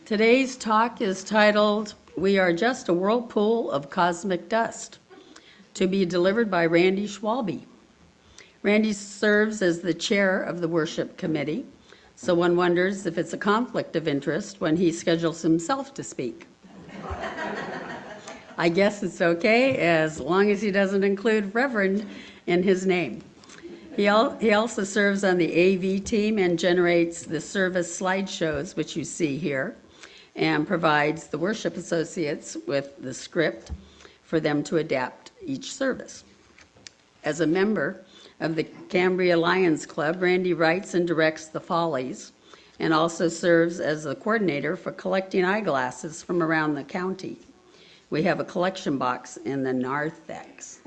Today's talk is titled, "We Are Just a Whirlpool of Cosmic Dust," to be delivered by Randy Schwalbe. Randy serves as the chair of the worship committee, so one wonders if it's a conflict of interest when he schedules himself to speak. I guess it's okay as long as he doesn't include Reverend in his name. He also serves on the AV team and generates the service slideshows, which you see here, and provides the worship associates with the script for them to adapt each service. As a member of the Cambria Lions Club, Randy writes and directs the Follies and also serves as the coordinator for collecting eyeglasses from around the county. We have a collection box in the narthex.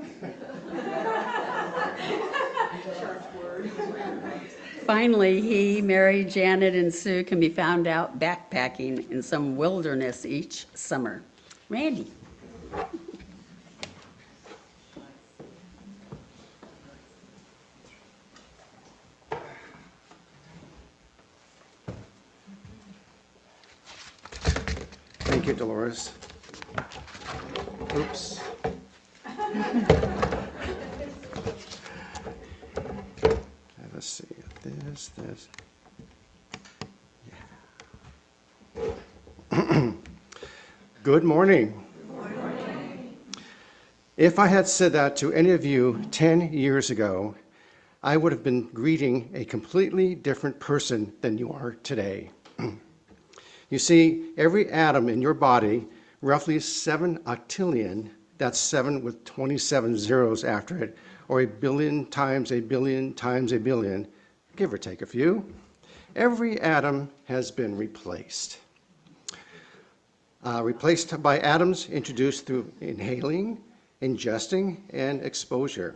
Finally, he, Mary, Janet, and Sue can be found out backpacking in some wilderness each summer. Randy. Thank you, Dolores. Oops. Let's see. This. Yeah. Good morning. Good morning. If I had said that to any of you 10 years ago, I would have been greeting a completely different person than you are today. You see, every atom in your body, roughly 7 octillion, that's 7 with 27 zeros after it, or 1 billion times 1 billion times 1 billion, give or take a few, every atom has been replaced. Replaced by atoms introduced through inhaling, ingesting, and exposure.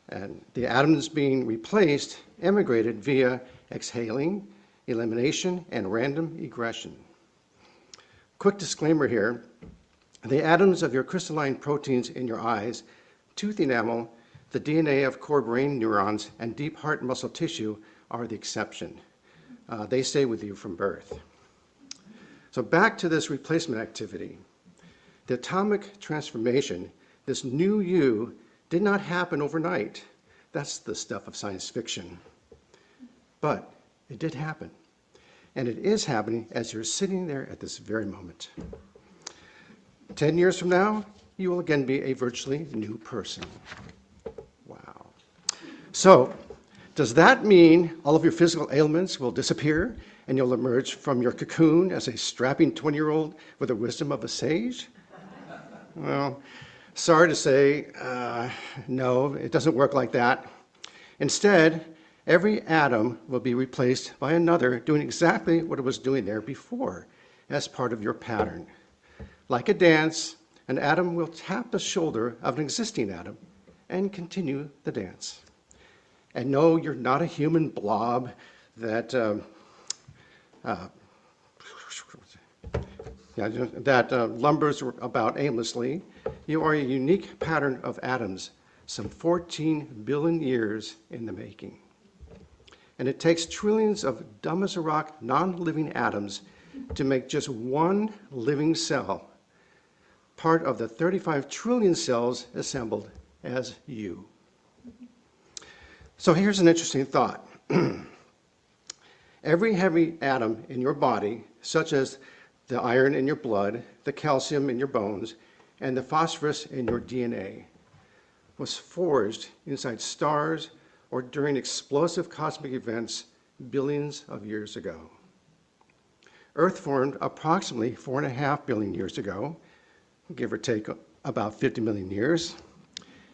And the atoms being replaced emigrated via exhaling, elimination, and random egression. Quick disclaimer here, the atoms of your crystalline proteins in your eyes, tooth enamel, the DNA of core brain neurons, and deep heart muscle tissue are the exception. They stay with you from birth. So back to this replacement activity. The atomic transformation, this new you, did not happen overnight. That's the stuff of science fiction. But it did happen. And it is happening as you're sitting there at this very moment. 10 years from now, you will again be a virtually new person. Wow. So, does that mean all of your physical ailments will disappear and you'll emerge from your cocoon as a strapping 20-year-old with the wisdom of a sage? Well, sorry to say, no, it doesn't work like that. Instead, every atom will be replaced by another doing exactly what it was doing there before as part of your pattern. Like a dance, an atom will tap the shoulder of an existing atom and continue the dance. And no, you're not a human blob that lumbers about aimlessly. You are a unique pattern of atoms, some 14 billion years in the making. And it takes trillions of dumb as a rock, non-living atoms to make just one living cell, part of the 35 trillion cells assembled as you. So here's an interesting thought. Every heavy atom in your body, such as the iron in your blood, the calcium in your bones, and the phosphorus in your DNA, was forged inside stars or during explosive cosmic events billions of years ago. Earth formed approximately 4.5 billion years ago, give or take about 50 million years.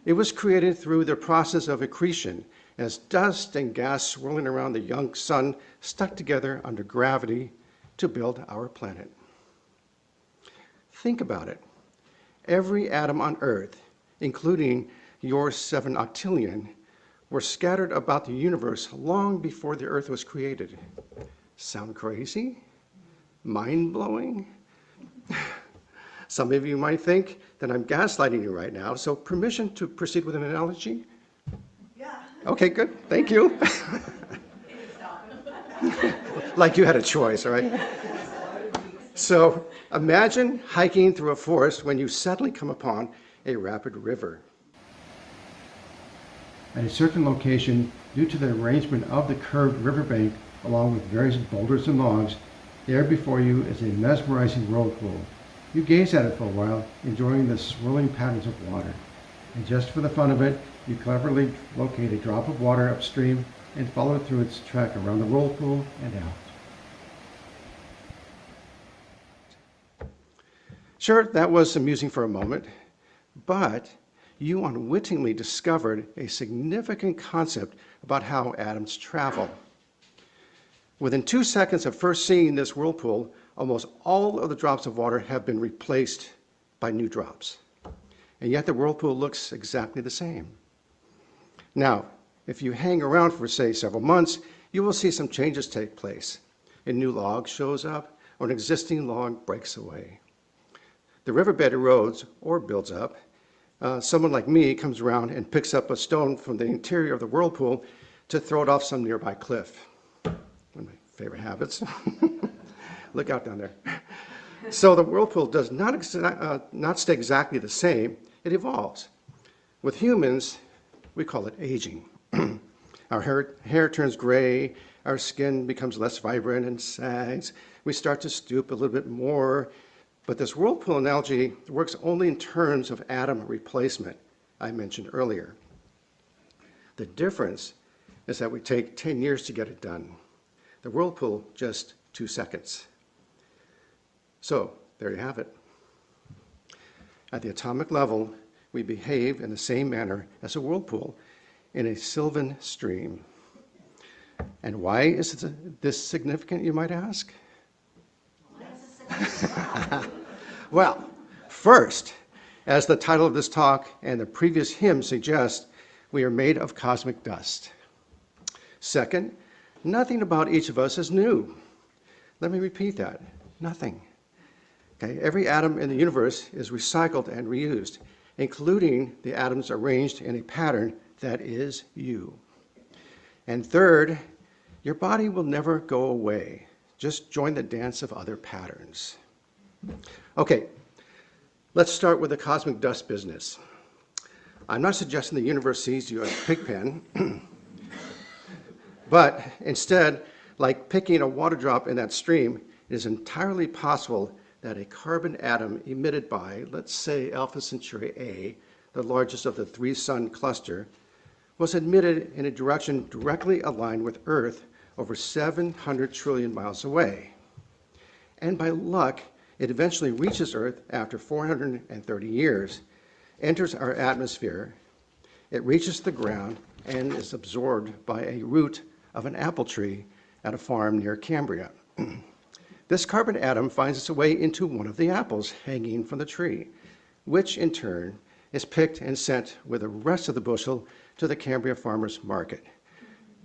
It was created through the process of accretion, as dust and gas swirling around the young sun stuck together under gravity to build our planet. Think about it. Every atom on Earth, including your 7 octillion, were scattered about the universe long before the Earth was created. Sound crazy? Mind-blowing? Some of you might think that I'm gaslighting you right now, so permission to proceed with an analogy? Yeah. Okay, good. Thank you. Like you had a choice, all right? So imagine hiking through a forest when you suddenly come upon a rapid river. At a certain location, due to the arrangement of the curved riverbank along with various boulders and logs, there before you is a mesmerizing whirlpool. You gaze at it for a while, enjoying the swirling patterns of water. And just for the fun of it, you cleverly locate a drop of water upstream and follow it through its track around the whirlpool and out. Sure, that was amusing for a moment, but you unwittingly discovered a significant concept about how atoms travel. Within 2 seconds of first seeing this whirlpool, almost all of the drops of water have been replaced by new drops. And yet the whirlpool looks exactly the same. Now, if you hang around for, say, several months, you will see some changes take place. A new log shows up, or an existing log breaks away. The riverbed erodes or builds up. Someone like me comes around and picks up a stone from the interior of the whirlpool to throw it off some nearby cliff. One of my favorite habits. Look out down there. So the whirlpool does not stay exactly the same. It evolves. With humans, we call it aging. Our hair turns gray, our skin becomes less vibrant and sags. We start to stoop a little bit more. But this whirlpool analogy works only in terms of atom replacement I mentioned earlier. The difference is that we take 10 years to get it done. The whirlpool, just 2 seconds. So there you have it. At the atomic level, we behave in the same manner as a whirlpool in a sylvan stream. And why is this significant, you might ask? Well, first, as the title of this talk and the previous hymn suggest, we are made of cosmic dust. Second, nothing about each of us is new. Let me repeat that. Nothing. Okay, every atom in the universe is recycled and reused, including the atoms arranged in a pattern that is you. And third, your body will never go away. Just join the dance of other patterns. Okay, let's start with the cosmic dust business. I'm not suggesting the universe sees you as a pig pen, but instead, like picking a water drop in that stream, it is entirely possible that a carbon atom emitted by, let's say, Alpha Centauri A, the largest of the three-sun cluster, was emitted in a direction directly aligned with Earth over 700 trillion miles away. And by luck, it eventually reaches Earth after 430 years, enters our atmosphere, it reaches the ground, and is absorbed by a root of an apple tree at a farm near Cambria. This carbon atom finds its way into one of the apples hanging from the tree, which in turn is picked and sent with the rest of the bushel to the Cambria farmer's market.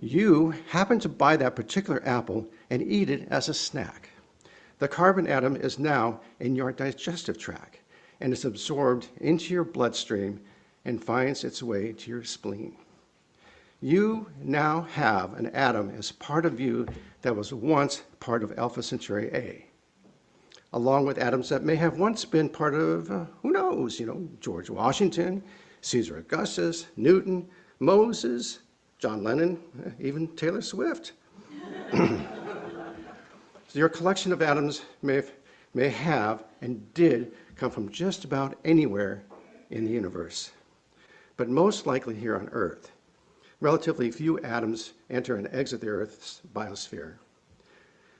You happen to buy that particular apple and eat it as a snack. The carbon atom is now in your digestive tract and is absorbed into your bloodstream and finds its way to your spleen. You now have an atom as part of you that was once part of Alpha Centauri A, along with atoms that may have once been part of, who knows, George Washington, Caesar Augustus, Newton, Moses, John Lennon, even Taylor Swift. So your collection of atoms may have and did come from just about anywhere in the universe, but most likely here on Earth. Relatively few atoms enter and exit the Earth's biosphere.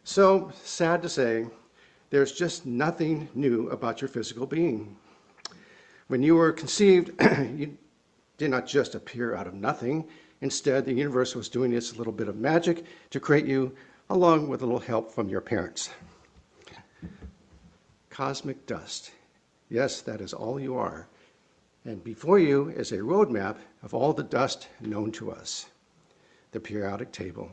So, sad to say, there's just nothing new about your physical being. When you were conceived, you did not just appear out of nothing. Instead, the universe was doing its little bit of magic to create you, along with a little help from your parents. Cosmic dust. Yes, that is all you are. And before you is a roadmap of all the dust known to us, the periodic table.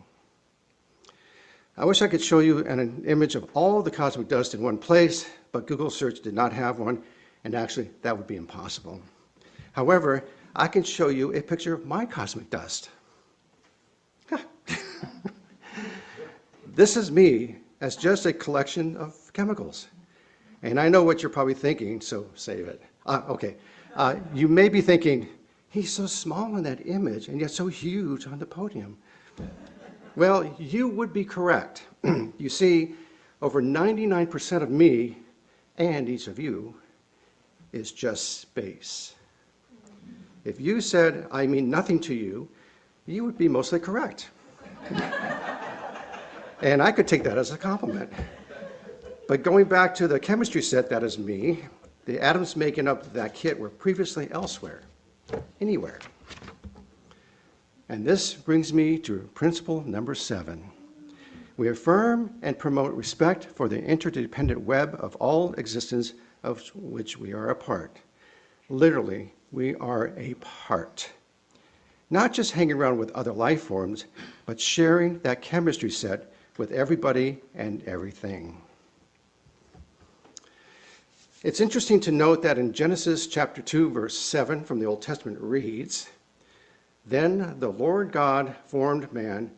I wish I could show you an image of all the cosmic dust in one place, but Google search did not have one, and actually that would be impossible. However, I can show you a picture of my cosmic dust. This is me as just a collection of chemicals. And I know what you're probably thinking, so save it. Okay. You may be thinking, he's so small in that image and yet so huge on the podium. Well, you would be correct. You see, over 99% of me and each of you is just space. If you said, I mean nothing to you, you would be mostly correct. And I could take that as a compliment. But going back to the chemistry set that is me, the atoms making up that kit were previously elsewhere, anywhere. And this brings me to principle number 7. We affirm and promote respect for the interdependent web of all existence of which we are a part. Literally, we are a part. Not just hanging around with other life forms, but sharing that chemistry set with everybody and everything. It's interesting to note that in Genesis chapter 2, verse 7 from the Old Testament reads, "Then the Lord God formed man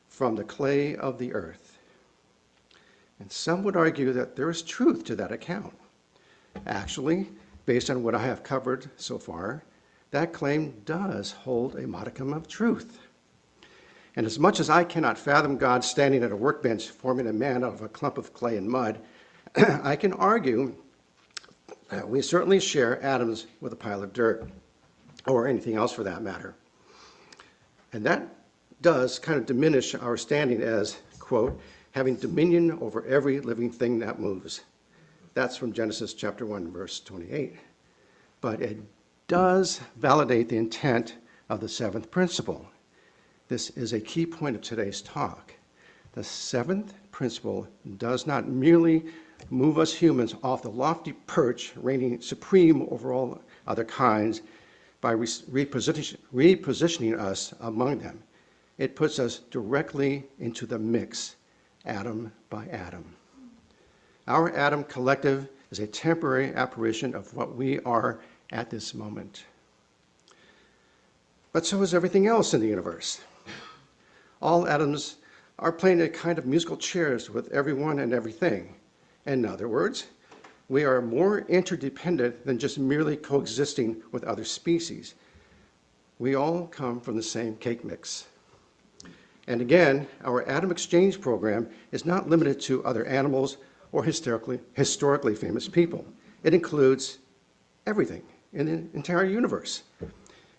from the clay of the earth." And some would argue that there is truth to that account. Actually, based on what I have covered so far, that claim does hold a modicum of truth. And as much as I cannot fathom God standing at a workbench forming a man out of a clump of clay and mud, I can argue that we certainly share atoms with a pile of dirt, or anything else for that matter. And that does kind of diminish our standing as, quote, having dominion over every living thing that moves. That's from Genesis chapter 1, verse 28. But it does validate the intent of the 7th principle. This is a key point of today's talk. The 7th principle does not merely move us humans off the lofty perch reigning supreme over all other kinds by repositioning us among them. It puts us directly into the mix, atom by atom. Our atom collective is a temporary apparition of what we are at this moment. But so is everything else in the universe. All atoms are playing a kind of musical chairs with everyone and everything. In other words, we are more interdependent than just merely coexisting with other species. We all come from the same cake mix. And again, our atom exchange program is not limited to other animals or historically famous people. It includes everything in the entire universe.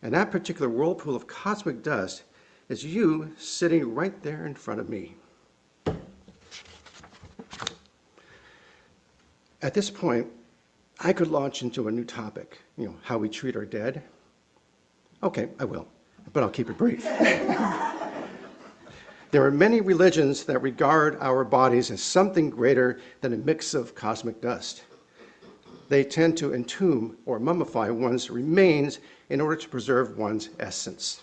And that particular whirlpool of cosmic dust is you sitting right there in front of me. At this point, I could launch into a new topic, how we treat our dead. Okay, I will, but I'll keep it brief. There are many religions that regard our bodies as something greater than a mix of cosmic dust. They tend to entomb or mummify one's remains in order to preserve one's essence.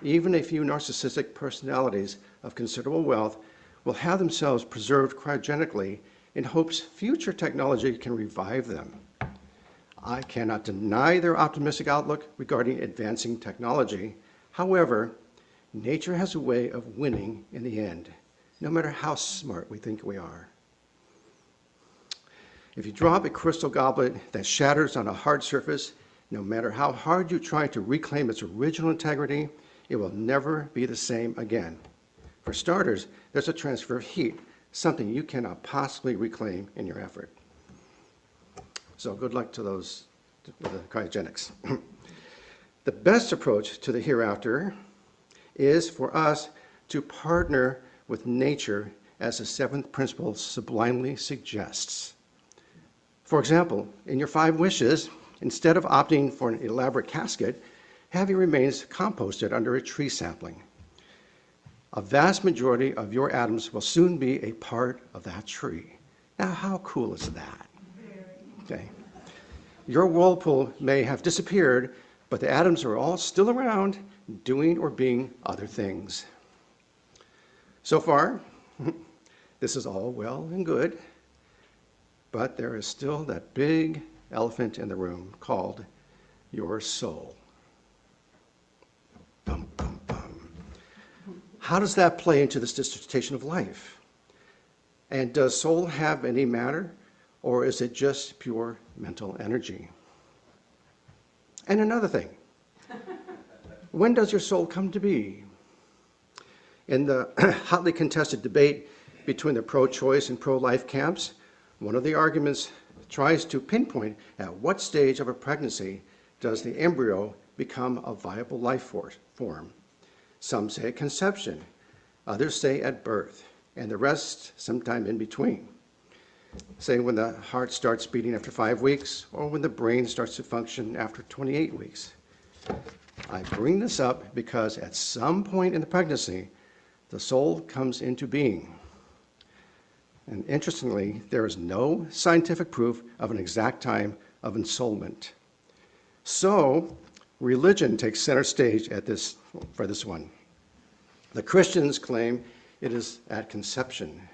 Even a few narcissistic personalities of considerable wealth will have themselves preserved cryogenically in hopes future technology can revive them. I cannot deny their optimistic outlook regarding advancing technology. However, nature has a way of winning in the end, no matter how smart we think we are. If you drop a crystal goblet that shatters on a hard surface, no matter how hard you try to reclaim its original integrity, it will never be the same again. For starters, there's a transfer of heat, something you cannot possibly reclaim in your effort. So good luck to those with the cryogenics. The best approach to the hereafter is for us to partner with nature, as the 7th principle sublimely suggests. For example, in your 5 wishes, instead of opting for an elaborate casket, have your remains composted under a tree sapling. A vast majority of your atoms will soon be a part of that tree. Now, how cool is that? Okay. Your whirlpool may have disappeared, but the atoms are all still around, doing or being other things. So far, this is all well and good, but there is still that big elephant in the room called your soul. Bum, bum, bum. How does that play into this dissertation of life? And does soul have any matter, or is it just pure mental energy? And another thing, when does your soul come to be? In the hotly contested debate between the pro-choice and pro-life camps, one of the arguments tries to pinpoint at what stage of a pregnancy does the embryo become a viable life form. Some say at conception, others say at birth, and the rest sometime in between. Say when the heart starts beating after 5 weeks, or when the brain starts to function after 28 weeks. I bring this up because at some point in the pregnancy, the soul comes into being. And interestingly, there is no scientific proof of an exact time of ensoulment. So, religion takes center stage for this one. The Christians claim it is at conception.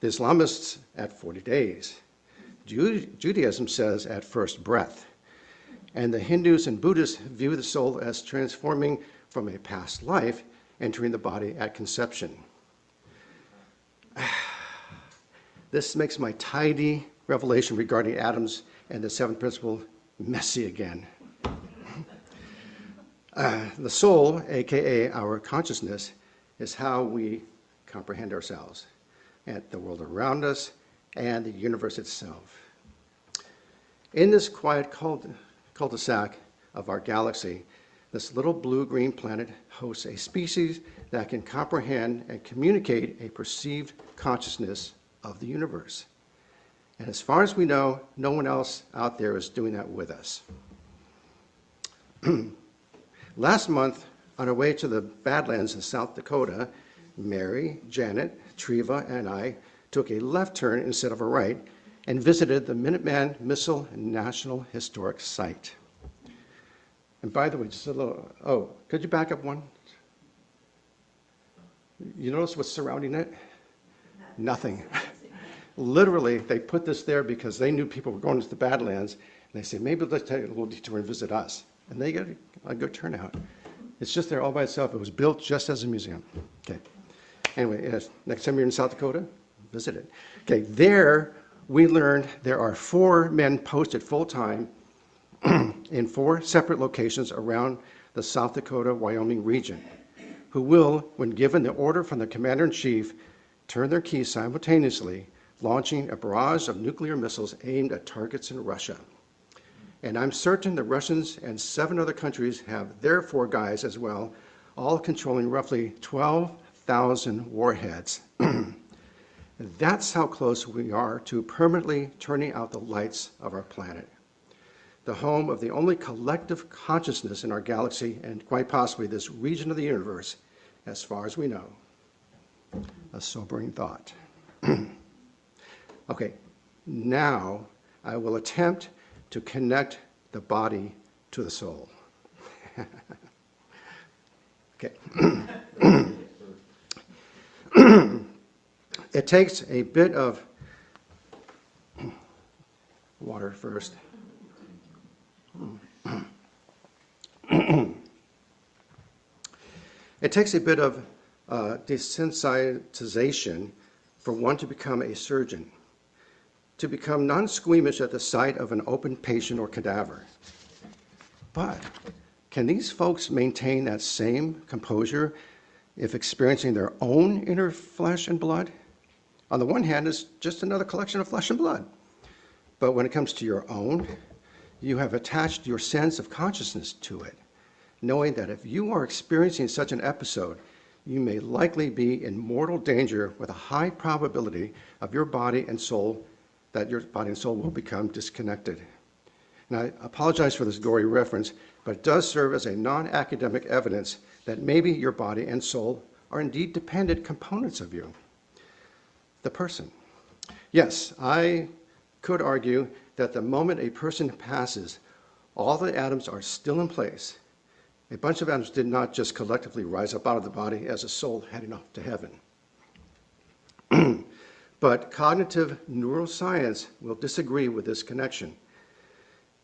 The Islamists at 40 days. Judaism says at first breath. And the Hindus and Buddhists view the soul as transforming from a past life, entering the body at conception. This makes my tidy revelation regarding atoms and the seventh principle messy again. The soul, aka our consciousness, is how we comprehend ourselves and the world around us and the universe itself. In this quiet cul-de-sac of our galaxy, this little blue-green planet hosts a species that can comprehend and communicate a perceived consciousness of the universe. And as far as we know, no one else out there is doing that with us. Last month, on our way to the Badlands in South Dakota, Mary, Janet, Treva, and I took a left turn instead of a right and visited the Minuteman Missile National Historic Site. And by the way, just a little, could you back up one? You notice what's surrounding it? Nothing. Literally, they put this there because they knew people were going to the Badlands, and they said, maybe let's take a little detour and visit us. And they got a good turnout. It's just there all by itself. It was built just as a museum. Okay. Anyway, yes, next time you're in South Dakota, visit it. Okay, there we learned there are 4 men posted full-time in 4 separate locations around the South Dakota-Wyoming region who will, when given the order from the commander-in-chief, turn their keys simultaneously, launching a barrage of nuclear missiles aimed at targets in Russia. And I'm certain the Russians and 7 other countries have their 4 guys as well, all controlling roughly 12,000 warheads. That's how close we are to permanently turning out the lights of our planet, the home of the only collective consciousness in our galaxy and quite possibly this region of the universe, as far as we know. A sobering thought. Okay, now I will attempt to connect the body to the soul. Okay. It takes a bit of water first. It takes a bit of desensitization for one to become a surgeon, to become non-squeamish at the sight of an open patient or cadaver. But can these folks maintain that same composure if experiencing their own inner flesh and blood? On the one hand, it's just another collection of flesh and blood. But when it comes to your own, you have attached your sense of consciousness to it, knowing that if you are experiencing such an episode, you may likely be in mortal danger with a high probability of your body and soul, that your body and soul will become disconnected. And I apologize for this gory reference, but it does serve as a non-academic evidence that maybe your body and soul are indeed dependent components of you, the person. Yes, I could argue that the moment a person passes, all the atoms are still in place. A bunch of atoms did not just collectively rise up out of the body as a soul heading off to heaven. But cognitive neuroscience will disagree with this connection.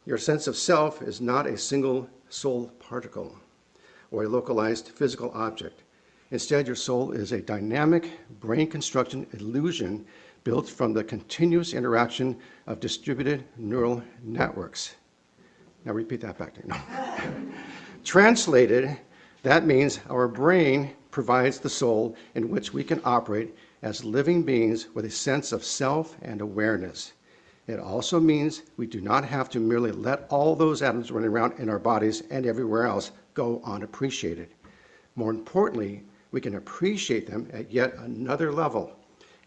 Your sense of self is not a single soul particle or a localized physical object. Instead, your soul is a dynamic brain construction illusion built from the continuous interaction of distributed neural networks. Now repeat that back to you. No. Translated, that means our brain provides the soul in which we can operate as living beings with a sense of self and awareness. It also means we do not have to merely let all those atoms running around in our bodies and everywhere else go unappreciated. More importantly, we can appreciate them at yet another level,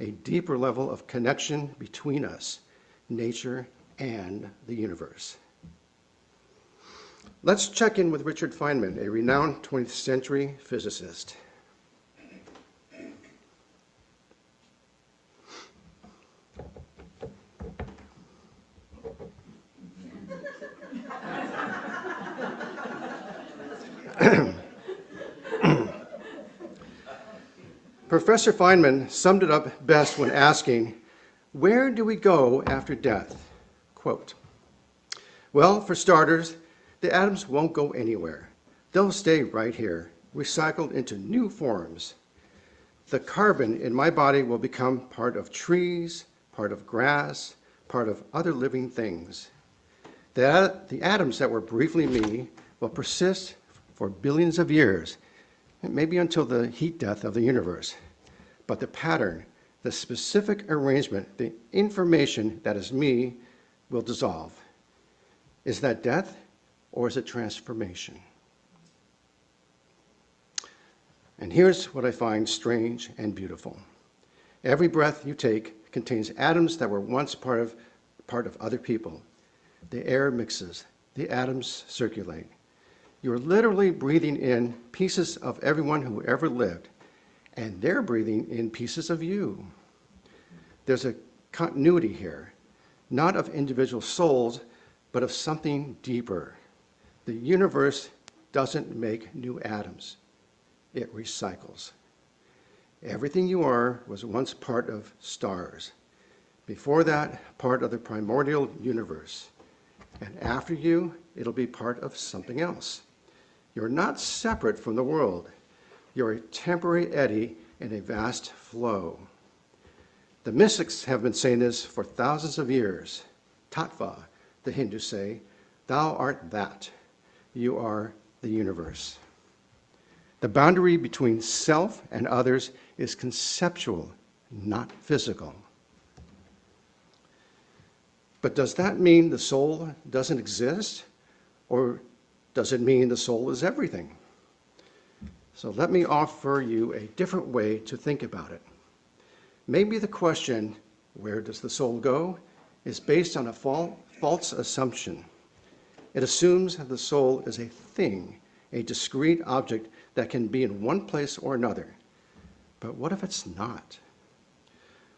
a deeper level of connection between us, nature, and the universe. Let's check in with Richard Feynman, a renowned 20th century physicist. Professor Feynman summed it up best when asking, where do we go after death? Quote, well, for starters, the atoms won't go anywhere. They'll stay right here, recycled into new forms. The carbon in my body will become part of trees, part of grass, part of other living things. The atoms that were briefly me will persist for billions of years, maybe until the heat death of the universe. But the pattern, the specific arrangement, the information that is me will dissolve. Is that death or is it transformation? And here's what I find strange and beautiful. Every breath you take contains atoms that were once part of other people. The air mixes, the atoms circulate. You're literally breathing in pieces of everyone who ever lived, and they're breathing in pieces of you. There's a continuity here, not of individual souls, but of something deeper. The universe doesn't make new atoms. It recycles. Everything you are was once part of stars. Before that, part of the primordial universe. And after you, it'll be part of something else. You're not separate from the world. You're a temporary eddy in a vast flow. The mystics have been saying this for thousands of years. Tattva, the Hindus say, thou art that. You are the universe. The boundary between self and others is conceptual, not physical. But does that mean the soul doesn't exist? Or does it mean the soul is everything? So let me offer you a different way to think about it. Maybe the question, where does the soul go, is based on a false assumption. It assumes that the soul is a thing, a discrete object that can be in one place or another. But what if it's not?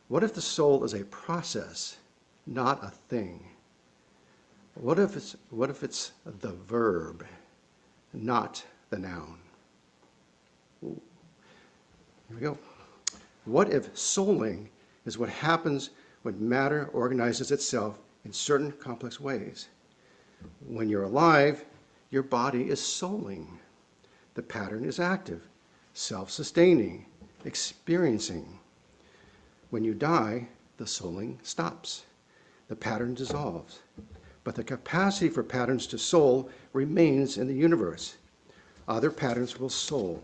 What if the soul is a process, not a thing? What if it's the verb, not the noun? Ooh. Here we go. What if souling is what happens when matter organizes itself in certain complex ways? When you're alive, your body is souling. The pattern is active, self-sustaining, experiencing. When you die, the souling stops. The pattern dissolves. But the capacity for patterns to soul remains in the universe. Other patterns will soul.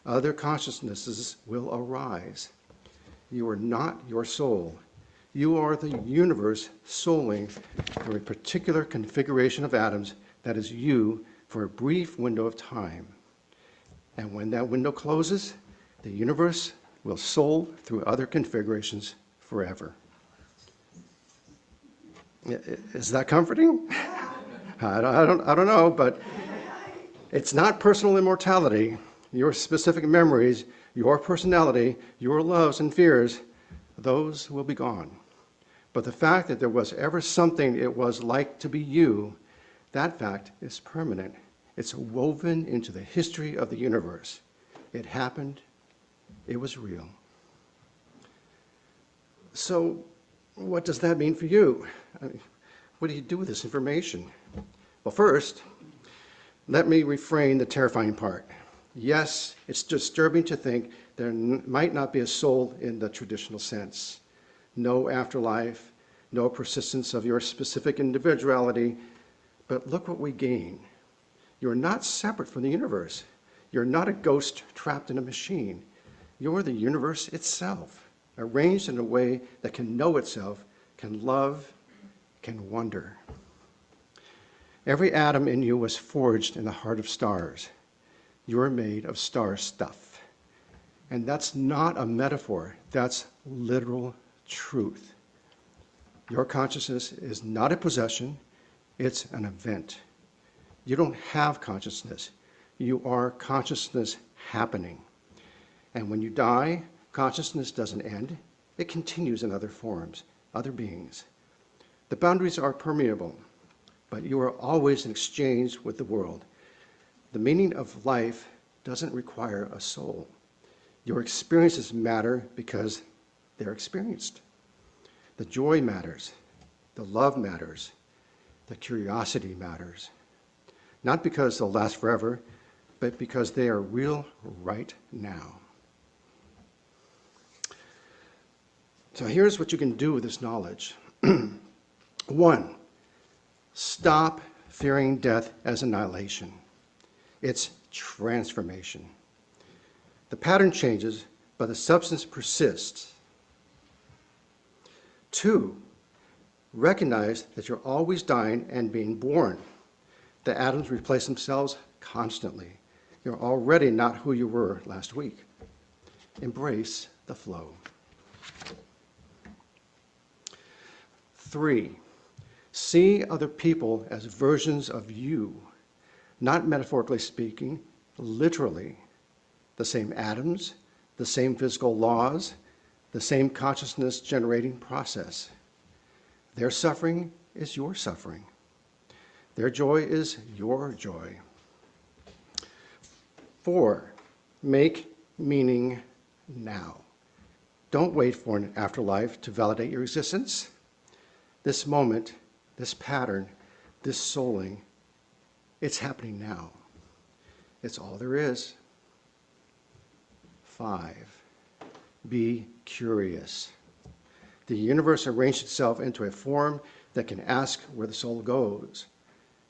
Other consciousnesses will arise. You are not your soul. You are the universe souling through a particular configuration of atoms that is you for a brief window of time. And when that window closes, the universe will soul through other configurations forever. Is that comforting? I don't know, but it's not personal immortality. Your specific memories, your personality, your loves and fears, those will be gone. But the fact that there was ever something it was like to be you, that fact is permanent. It's woven into the history of the universe. It happened. It was real. So what does that mean for you? What do you do with this information? Well, first, let me refrain the terrifying part. Yes, it's disturbing to think there might not be a soul in the traditional sense. No afterlife, no persistence of your specific individuality, but look what we gain. You're not separate from the universe. You're not a ghost trapped in a machine. You're the universe itself, arranged in a way that can know itself, can love, can wonder. Every atom in you was forged in the heart of stars. You are made of star stuff. And that's not a metaphor, that's literal truth. Your consciousness is not a possession, it's an event. You don't have consciousness. You are consciousness happening. And when you die, consciousness doesn't end. It continues in other forms, other beings. The boundaries are permeable, but you are always in exchange with the world. The meaning of life doesn't require a soul. Your experiences matter because they're experienced. The joy matters. The love matters. The curiosity matters. Not because they'll last forever, but because they are real right now. So here's what you can do with this knowledge. 1, stop fearing death as annihilation. It's transformation. The pattern changes, but the substance persists. 2, recognize that you're always dying and being born. The atoms replace themselves constantly. You're already not who you were last week. Embrace the flow. 3, see other people as versions of you, not metaphorically speaking, literally. The same atoms, the same physical laws, the same consciousness generating process. Their suffering is your suffering. Their joy is your joy. 4, make meaning now. Don't wait for an afterlife to validate your existence. This moment, this pattern, this souling, it's happening now. It's all there is. 5, be curious. The universe arranged itself into a form that can ask where the soul goes.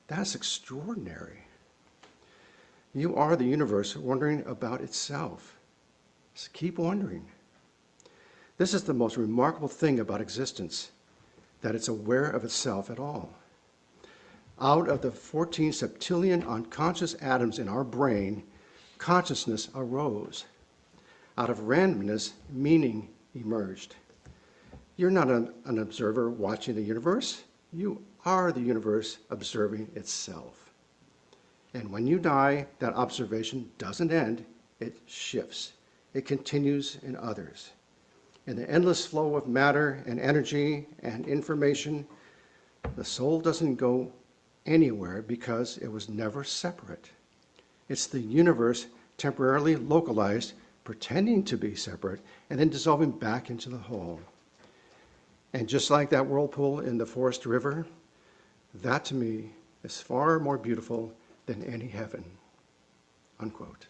That's extraordinary. You are the universe wondering about itself. Just keep wondering. This is the most remarkable thing about existence, that it's aware of itself at all. Out of the 14 septillion unconscious atoms in our brain, consciousness arose. Out of randomness, meaning emerged. You're not an observer watching the universe. You are the universe observing itself. And when you die, that observation doesn't end, it shifts. It continues in others. In the endless flow of matter and energy and information, the soul doesn't go anywhere because it was never separate. It's the universe temporarily localized, pretending to be separate, and then dissolving back into the whole. And just like that whirlpool in the forest river, that to me is far more beautiful than any heaven. Unquote.